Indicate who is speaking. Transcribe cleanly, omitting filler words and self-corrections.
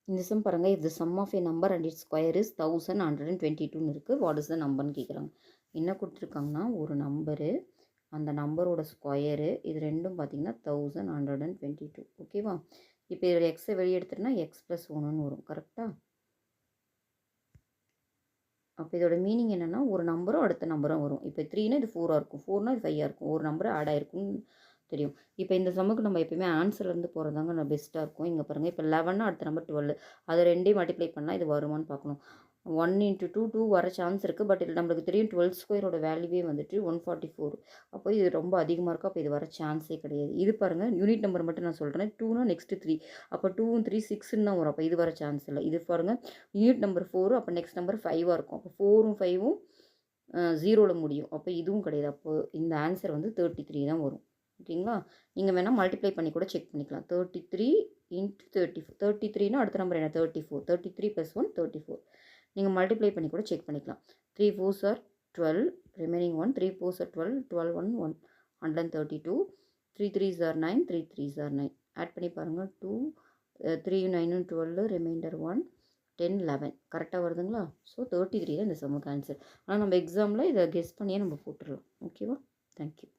Speaker 1: இந்த சம் பாருங்கள், if the sum of a number and its square is 1122ன்னு இருக்குது. What is the நம்பர்னு கேட்குறாங்க. என்ன கொடுத்துருக்காங்கன்னா, ஒரு நம்பரு, அந்த நம்பரோட ஸ்கொயரு, இது ரெண்டும் பார்த்தீங்கன்னா 1122. ஓகேவா? இப்போ இதோட எக்ஸை வெளியே எடுத்துட்டோன்னா எக்ஸ் ப்ளஸ் 1ன்னு வரும். கரெக்டாக? அப்போ இதோட மீனிங் என்னென்னா, ஒரு நம்பரும் அடுத்த நம்பரும் வரும். இப்போ 3னா இது 4ஆக இருக்கும், 4னா இது 5ஆக இருக்கும். ஒரு நம்பர் ஆட் ஆகிருக்குன்னு தெரியும். இப்போ இந்த சம்முக்கு நம்ம எப்பயுமே ஆன்சர்லேருந்து போகிறதாங்க நான் பெஸ்ட்டாக இருக்கும். இங்கே பாருங்கள், இப்போ 11னா அடுத்த நம்பர் 12. அதை ரெண்டையும் மல்டிப்ளை பண்ணால் இது வருமானு பார்க்கணும். 1 × 2 2 வர சான்ஸ் இருக்குது. பட் இது நம்மளுக்கு தெரியும் 12 ஸ்கொயரோட வேல்யூவே வந்துட்டு 144. அப்போ இது ரொம்ப அதிகமாக இருக்கும். அப்போ இது வர சான்ஸே கிடையாது. இது பாருங்கள், யூனிட் நம்பர் மட்டும் நான் சொல்கிறேன். 2னா நெக்ஸ்ட்டு 3. அப்போ 2ம் 3 6ன்னு தான் வரும். அப்போ இது வர சான்ஸ் இல்லை. இது பாருங்கள், யூனிட் நம்பர் 4. அப்போ நெக்ஸ்ட் நம்பர் 5ஆக இருக்கும். அப்போ 4ம் 5ம் 0ல் முடியும். அப்போ இதுவும் கிடையாது. அப்போது இந்த ஆன்சர் வந்து 33 தான் வரும். ஓகேங்களா? நீங்கள் வேணால் மல்டிப்ளை பண்ணி கூட செக் பண்ணிக்கலாம். 33 × 34. 33னா அடுத்த நம்பர் என்ன? 34. 33 + 1 34. நீங்கள் மல்டிப்ளை பண்ணி கூட செக் பண்ணிக்கலாம். 3 4s are 12, remaining 1. 3 4s are 12, 12 1 1 132. 3 3s are 9, 3 3s are 9. Add பண்ணி பாருங்கள். 2 3 9 12, ரிமைண்டர் 1 10 11. கரெக்டாக வருதுங்களா? ஸோ 33 தான் இந்த சம்முக்கு ஆன்சர். ஆனால் நம்ம எக்ஸாமில் இதை கெஸ் பண்ணியே நம்ம போட்டுடலாம். ஓகேவா? தேங்க்யூ.